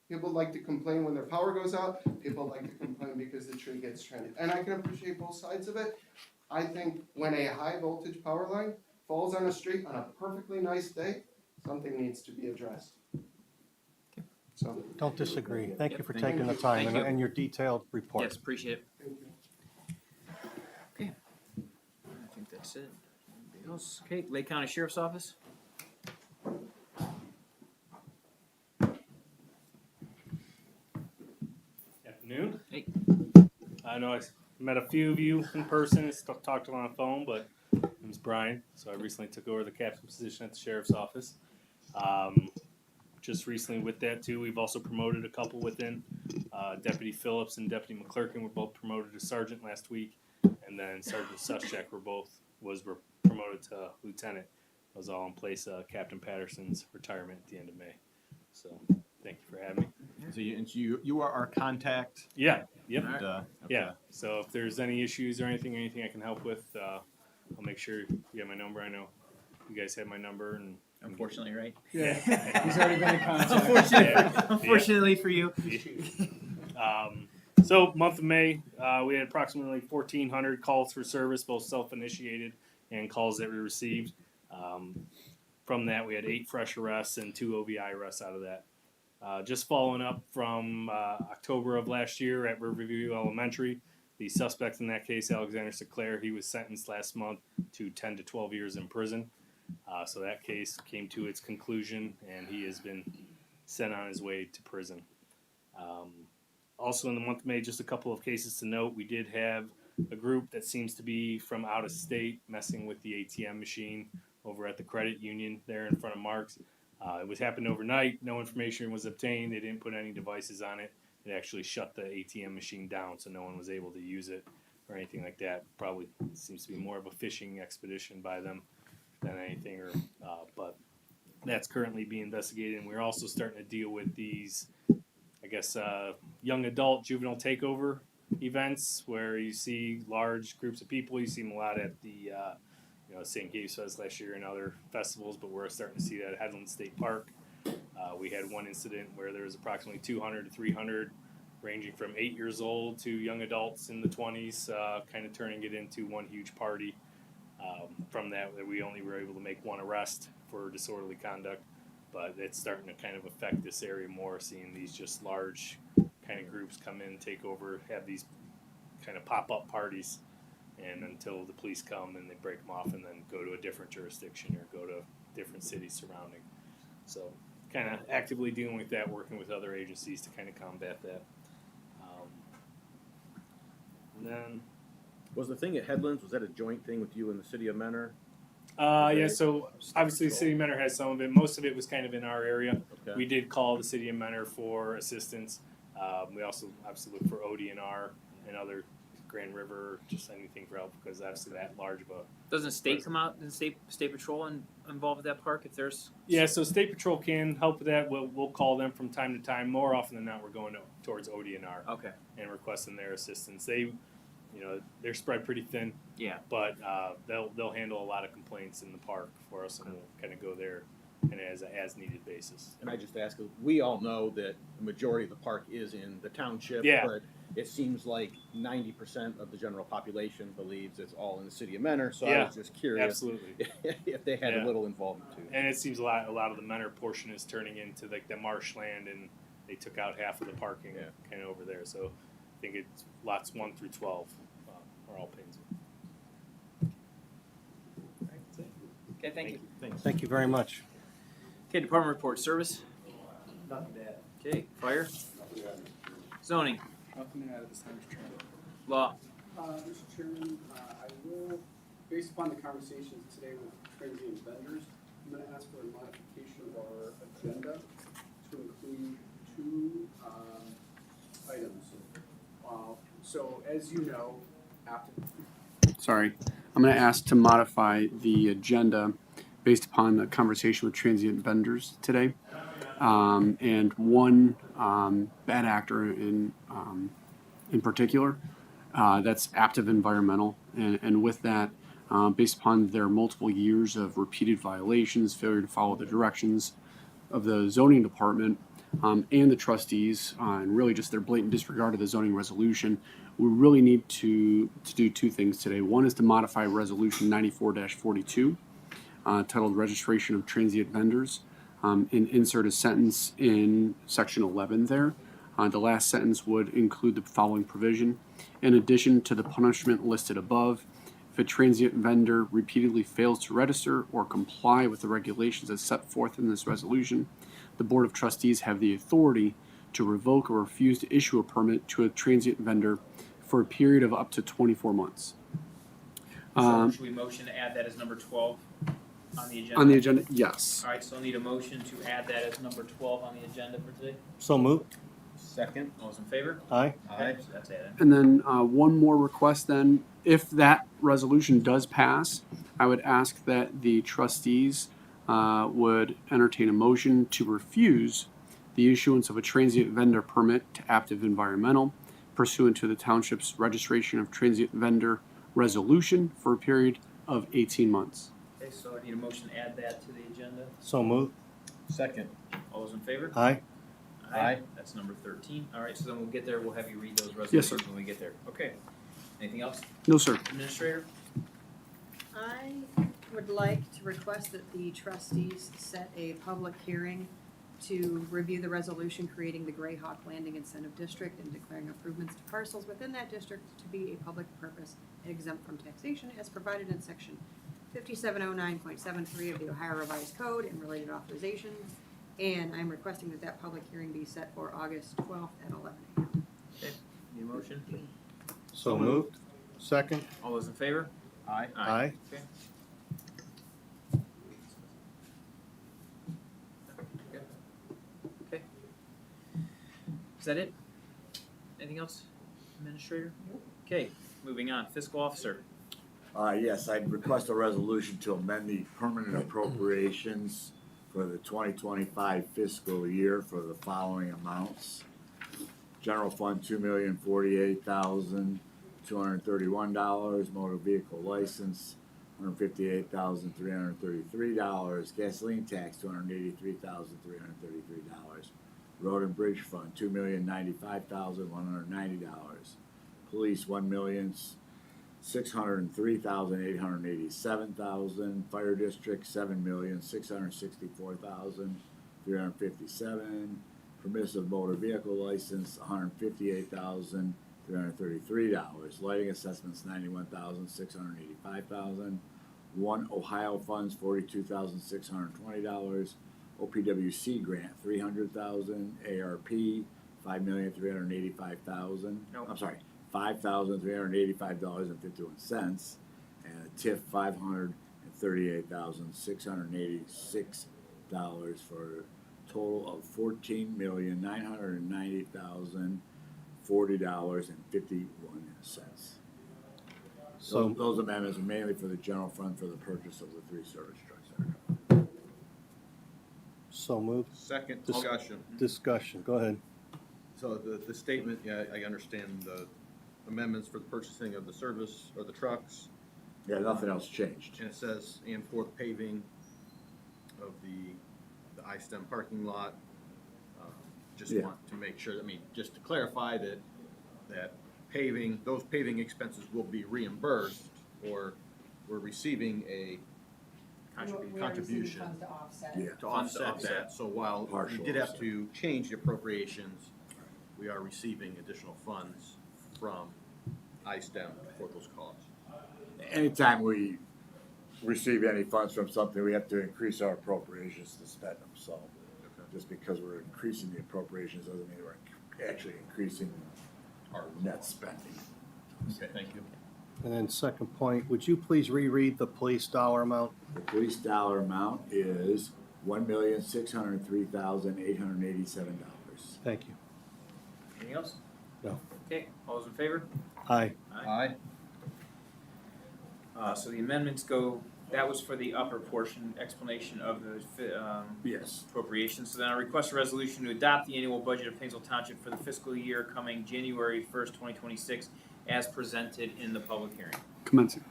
people like to complain when their power goes out. People like to complain because the tree gets trimmed. And I can appreciate both sides of it. I think when a high voltage power line falls on a street on a perfectly nice day, something needs to be addressed. So, Don't disagree. Thank you for Thank taking the you. time Thank you. and your detailed report. Yes, appreciate it. thank you. Okay. I think that's it. Anything else? Okay, Lake County Sheriff's Office? Afternoon. Hey. I know I met a few of you in person and talked to them on the phone, but my name's Brian, so I recently took over the captain position at the sheriff's office. Just recently with that too, we've also promoted a couple within. Deputy Phillips and Deputy McClurkin were both promoted to sergeant last week, and then Sergeant Suschek were promoted to lieutenant. That was all in place of Captain Patterson's retirement at the end of May. So thank you for having me. So you are our contact. Yeah. Yep. And, okay. Yeah, so if there's any issues or anything I can help with, I'll make sure you have my number. I know you guys have my number and. Unfortunately, right? Yeah. He's already been in contact. Unfortunately for you. So month of May, we had approximately 1,400 calls for service, both self-initiated and calls that we received. From that, we had 8 fresh arrests and 2 OVI arrests out of that. Just following up from October of last year at Riverview Elementary, the suspect in that case, Alexander Seclair, he was sentenced last month to 10 to 12 years in prison. So that case came to its conclusion, and he has been sent on his way to prison. Also in the month of May, just a couple of cases to note. We did have a group that seems to be from out of state messing with the ATM machine over at the credit union there in front of Mark's. It happened overnight. No information was obtained. They didn't put any devices on it. It actually shut the ATM machine down, so no one was able to use it or anything like that. Probably seems to be more of a fishing expedition by them than anything. But that's currently being investigated. And we're also starting to deal with these, I guess, young adult juvenile takeover events where you see large groups of people. You see them a lot at the St. Gabe's Fest last year and other festivals, but we're starting to see that at Headland State Park. We had one incident where there was approximately 200 to 300, ranging from 8 years old to young adults in the 20s, kind of turning it into one huge party. From that, we only were able to make 1 arrest for disorderly conduct, but it's starting to kind of affect this area more, seeing these just large kind of groups come in, take over, have these kind of pop-up parties. And until the police come and they break them off and then go to a different jurisdiction or go to different cities surrounding. So kind of actively dealing with that, working with other agencies to kind of combat that. And then, Was the thing at Headlands, was that a joint thing with you and the city of Menor? yeah, so obviously City of Menor has some of it. Most of it was kind of in our area. Okay. We did call the City of Menor for assistance. We also obviously look for ODNR and other Grand River, just anything for help, because obviously that large of a. Doesn't state come out? Does state patrol involved with that park if there's? Yeah, so State Patrol can help with that. We'll call them from time to time. More often than not, we're going towards ODNR Okay. and requesting their assistance. They, they're spread pretty thin, Yeah. but they'll handle a lot of complaints in the park for us, and we'll kind of go there and as needed basis. And I just ask, 'cause we all know that the majority of the park is in the township, Yeah. but it seems like 90% of the general population believes it's all in the city of Menor, so I Yeah, was just curious Absolutely. if they had Yeah. a little involvement too. And it seems a lot of the Menor portion is turning into like the marshland, and they took out half of the parking kind of over there. So I think it's lots 1 through 12 are all Painesville. Okay, thank you. Thanks. Thank you very much. Okay, department report, service. Nothing to add. Okay, fire. Zoning, Nothing to add at this time, Mr. Chairman. law. Mr. Chairman, I will, based upon the conversations today with transient vendors, I'm gonna ask for a modification of our agenda to include 2 items. So as you know, I'm gonna ask to modify the agenda based upon the conversation with transient vendors today. and one bad actor in particular. That's Active Environmental, and with that, based upon their multiple years of repeated violations, failure to follow the directions of the zoning department and the trustees, and really just their blatant disregard of the zoning resolution, we really need to do two things today. One is to modify Resolution 94-42, titled Registration of Transient Vendors, and insert a sentence in Section 11 there. The last sentence would include the following provision. In addition to the punishment listed above, if a transient vendor repeatedly fails to register or comply with the regulations as set forth in this resolution, the Board of Trustees have the authority to revoke or refuse to issue a permit to a transient vendor for a period of up to 24 months. So should we motion to add that as number 12 on the agenda? On the agenda, yes. All right, so I'll need a motion to add that as number 12 on the agenda for today. So moved. Second. All those in favor? Aye. Okay, so that's added. And then one more request then, if that resolution does pass, I would ask that the trustees would entertain a motion to refuse the issuance of a transient vendor permit to Active Environmental pursuant to the township's registration of transient vendor resolution for a period of 18 months. Okay, so I need a motion to add that to the agenda. So moved. Second. All those in favor? Aye. Aye. That's number 13. All right, so then we'll get there. We'll have you read those Yes, sir. resolutions when we get there. Okay. Anything else, No, sir. Administrator? I would like to request that the trustees set a public hearing to review the resolution creating the Greyhawk Landing Incentive District and declaring improvements to parcels within that district to be a public purpose and exempt from taxation as provided in section 5709.73 of the Ohio Revised Code and related authorizations. And I'm requesting that that public hearing be set for August 12th at 11 a.m. Okay. Need a motion? So moved. Second. All those in favor? Aye. Aye. Okay. Okay. Is that it? Anything else, Administrator? Okay, moving on. Fiscal Officer. Yes, I'd request a resolution to amend the permanent appropriations for the 2025 fiscal year for the following amounts. General Fund, $2,048,231. Motor Vehicle License, $158,333. Gasoline Tax, $283,333. Road and Bridge Fund, $2,095,190. Police, $1,603,887. Fire District, $7,664,357. Permissive motor vehicle license, $158,333. Lighting assessments, $91,685. One Ohio funds, $42,620. OPWC grant, $300,000. ARP, $5,385,000. Nope. I'm sorry, $5,385.51. And TIF, $538,686 for a total of $14,990,040.51. So those amendments are mainly for the general fund for the purchase of the 3 service trucks that are coming. So moved. Second. Discussion. Discussion, go ahead. So the statement, yeah, I understand the amendments for the purchasing of the service or the trucks. Yeah, nothing else changed. And it says, and for the paving of the I-STEM parking lot. Just Yeah. want to make sure, I mean, just to clarify that paving, those paving expenses will be reimbursed, or we're receiving a contribution to offset. Yeah. to offset that. So while we Partial did have offset. to change the appropriations, we are receiving additional funds from I-STEM for those costs. Anytime we receive any funds from something, we have to increase our appropriations to spend them, so. Just because we're increasing the appropriations doesn't mean we're actually increasing our net spending. Okay, thank you. And then second point, would you please reread the police dollar amount? The police dollar amount is $1,603,887. Thank you. Anything else? No. Okay, all those in favor? Aye. Aye. So the amendments go That was for the upper portion, explanation of the Yes. appropriations. So then I request a resolution to adopt the annual budget of Painesville Township for the fiscal year coming January 1st, 2026, as presented in the public hearing. Commencing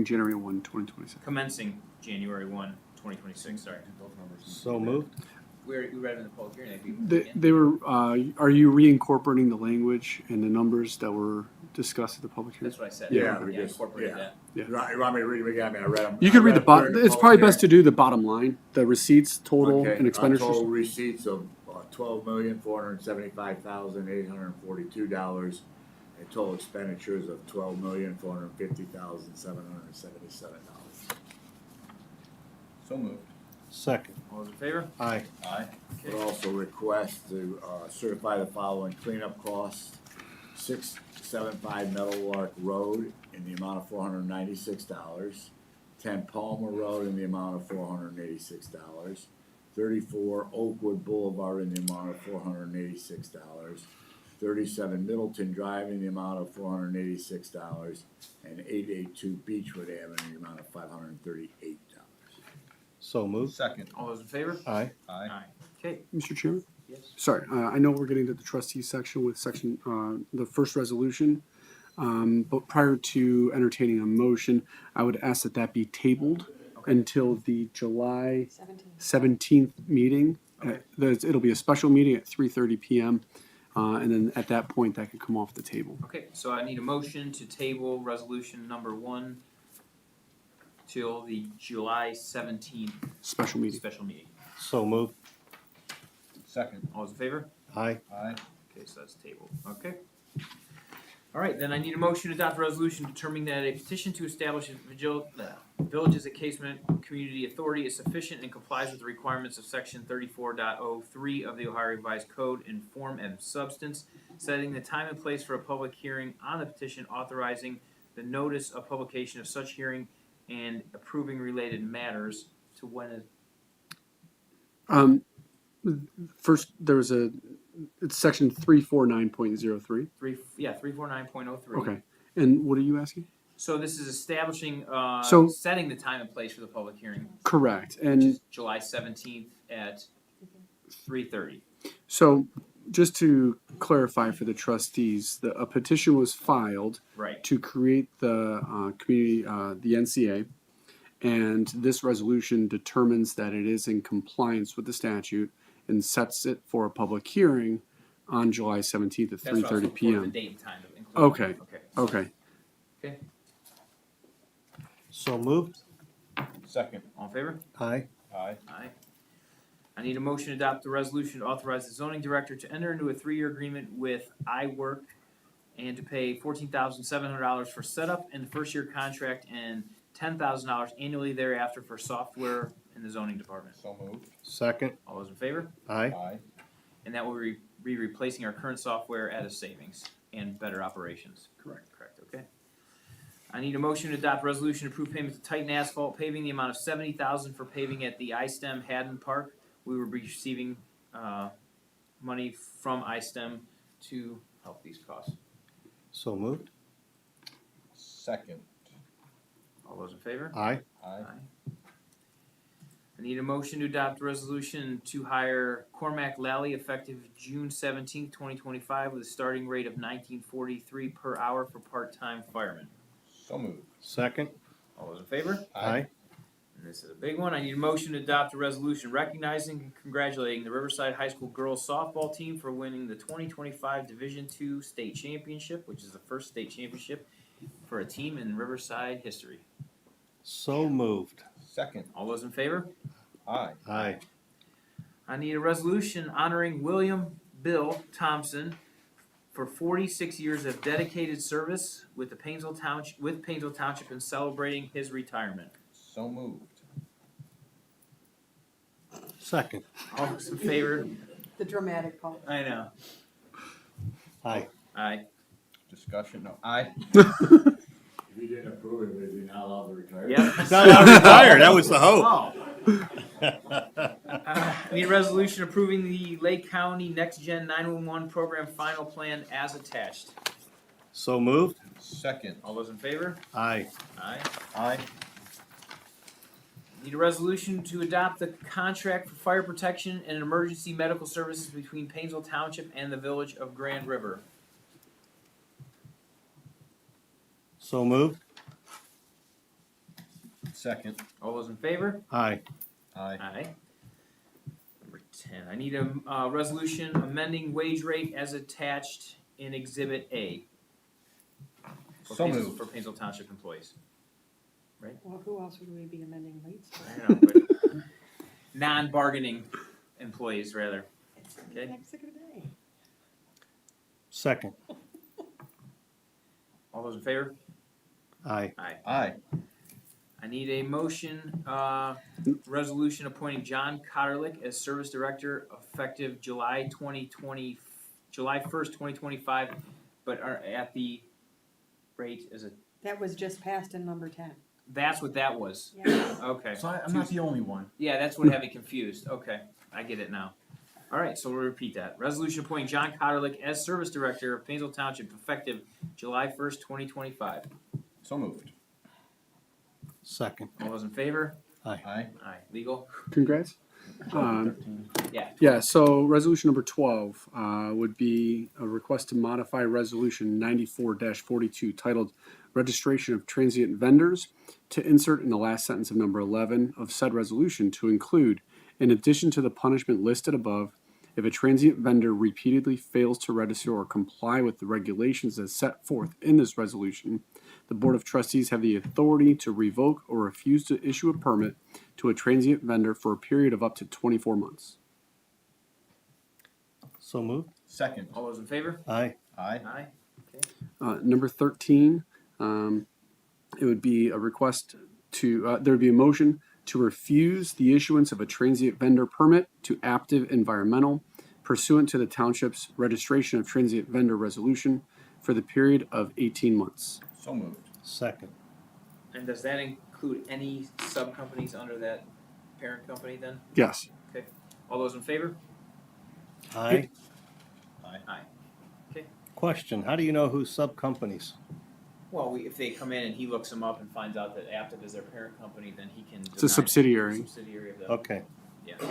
January 1, 2026. Commencing January 1, 2026, sorry. So moved. We read it in the public hearing. That'd be- They were, are you reincorporating the language and the numbers that were discussed at the public hearing? That's what I said. Yeah, we I just- incorporated yeah. that. You want me to read them again? I mean, I read them. You can read the bottom, it's probably best to do the bottom line, the receipts, total, and expenditures. Total receipts of $12,475,842, and total expenditures of $12,450,777. So moved. Second. All those in favor? Aye. Aye. Would also request to certify the following cleanup costs. 675 Meadowlark Road in the amount of $496. 10 Palmer Road in the amount of $486. 34 Oakwood Boulevard in the amount of $486. 37 Middleton Drive in the amount of $486. And 882 Beechwood Avenue in the amount of $538. So moved. Second. All those in favor? Aye. Aye. Okay, Mr. Chairman? yes. Sorry, I know we're getting to the trustees section with the first resolution. But prior to entertaining a motion, I would ask that that be tabled until the July 17th meeting. It'll be a special meeting at 3:30 p.m. And then at that point, that could come off the table. Okay, so I need a motion to table resolution number 1 till the July 17th Special meeting. special meeting. So moved. Second. All those in favor? Aye. Aye. Okay, so that's tabled. Okay. All right, then I need a motion to adopt a resolution determining that a petition to establish a village as a casement community authority is sufficient and complies with the requirements of section 34.03 of the Ohio Revised Code in form and substance, setting the time and place for a public hearing on the petition, authorizing the notice of publication of such hearing, and approving related matters to when it. First, there was it's section 349.03. 349.03. Okay. And what are you asking? So this is establishing, So- setting the time and place for the public hearing, Correct. which And is July 17th at 3:30. so just to clarify for the trustees, a petition was filed Right. to create the community, the NCA, and this resolution determines that it is in compliance with the statute and sets it for a public hearing on July 17th at That's what I was 3:30 looking for, the p.m. date and time. to include. Okay. Okay. Okay. So moved. Second. All in favor? Aye. Aye. Aye. I need a motion to adopt the resolution to authorize the zoning director to enter into a 3-year agreement with iWork and to pay $14,700 for setup in the first-year contract and $10,000 annually thereafter for software in the zoning department. So moved. Second. All those in favor? Aye. Aye. And that will be replacing our current software at a savings and better operations. Correct. Correct, okay. I need a motion to adopt a resolution to approve payment to Titan Asphalt Paving, the amount of $70,000 for paving at the iStem Haddon Park. We will be receiving money from iStem to help these costs. So moved. Second. All those in favor? Aye. Aye. I need a motion to adopt a resolution to hire Cormac Lally effective June 17th, 2025 with a starting rate of $19.43 per hour for part-time firemen. So moved. Second. All those in favor? Aye. And this is a big one. I need a motion to adopt a resolution recognizing and congratulating the Riverside High School girls softball team for winning the 2025 Division II State Championship, which is the first state championship for a team in Riverside history. So moved. Second. All those in favor? Aye. Aye. I need a resolution honoring William Bill Thompson for 46 years of dedicated service with the Painesville Township and celebrating his retirement. So moved. Second. All those in favor? The dramatic part. I know. Aye. Aye. Discussion? No. Aye. If you didn't approve it, is he not allowed to retire? Yep. He's not allowed to retire. That was the hope. Oh. I need a resolution approving the Lake County Next Gen 911 Program Final Plan as attached. So moved. Second. All those in favor? Aye. Aye. Aye. Need a resolution to adopt the contract for fire protection and emergency medical services between Painesville Township and the village of Grand River. So moved. Second. All those in favor? Aye. Aye. Aye. Number 10, I need a resolution amending wage rate as attached in Exhibit A. For So Painesville- moved. For Painesville Township employees. Well, who else would we be amending rates for? I don't know, but non-bargaining employees, rather. Okay. Next second day. Second. All those in favor? Aye. Aye. Aye. I need a motion, resolution appointing John Cotterlick as Service Director effective July 1st, 2025, but are at the rate is it, That was just passed in number 10. that's what that was. Yeah. Okay. So I'm not the only one. Yeah, that's what had me confused. Okay, I get it now. All right, so we'll repeat that. Resolution appointing John Cotterlick as Service Director of Painesville Township effective July 1st, 2025. So moved. Second. All those in favor? Aye. Aye. Legal? Congrats. 13. Yeah, so resolution number 12 would be a request to modify resolution 94-42 titled Registration of Transient Vendors to insert in the last sentence of number 11 of said resolution to include, in addition to the punishment listed above, if a transient vendor repeatedly fails to register or comply with the regulations as set forth in this resolution, the Board of Trustees have the authority to revoke or refuse to issue a permit to a transient vendor for a period of up to 24 months. So moved. Second. All those in favor? Aye. Aye. Aye. Number 13, it would be a request to, there would be a motion to refuse the issuance of a transient vendor permit to Aptive Environmental pursuant to the township's registration of transient vendor resolution for the period of 18 months. So moved. Second. And does that include any sub-companies under that parent company then? Yes. Okay. All those in favor? Aye. Aye. Question, how do you know who's sub-companies? Well, if they come in and he looks them up and finds out that Aptiv is their parent company, then he can. It's a subsidiary. Subsidiary of them. Okay, Yeah. so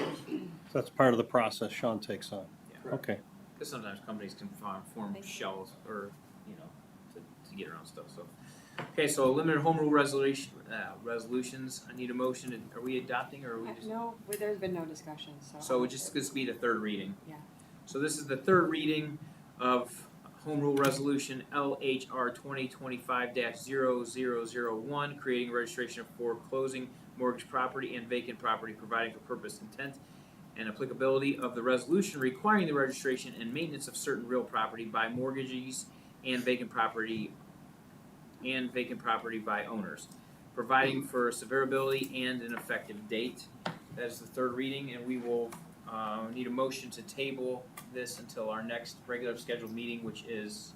that's part of the process Sean takes on. Yeah. Okay. Because sometimes companies can form shells or, to get around stuff, so. Okay, so limited home rule resolutions, I need a motion, are we adopting or are we just? No, there's been no discussion, so. So it just gets to be the third reading. Yeah. So this is the third reading of Home Rule Resolution LHR 2025-0001, creating a registration of foreclosing mortgage property and vacant property, providing for purpose, intent, and applicability of the resolution requiring the registration and maintenance of certain real property by mortgagees and vacant property by owners, providing for severability and an effective date. That is the third reading, and we will need a motion to table this until our next regular scheduled meeting, which is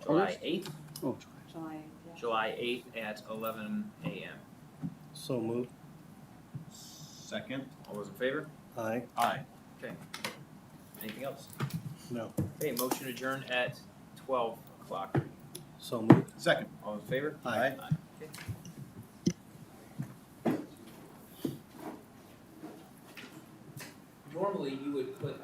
July 8th. Oh, July 8th at 11 a.m. So moved. Second. All those in favor? Aye. Aye. Anything else? No. Okay, motion adjourned at 12 o'clock. So moved. Second. All in favor? Aye. Okay. Normally, you would put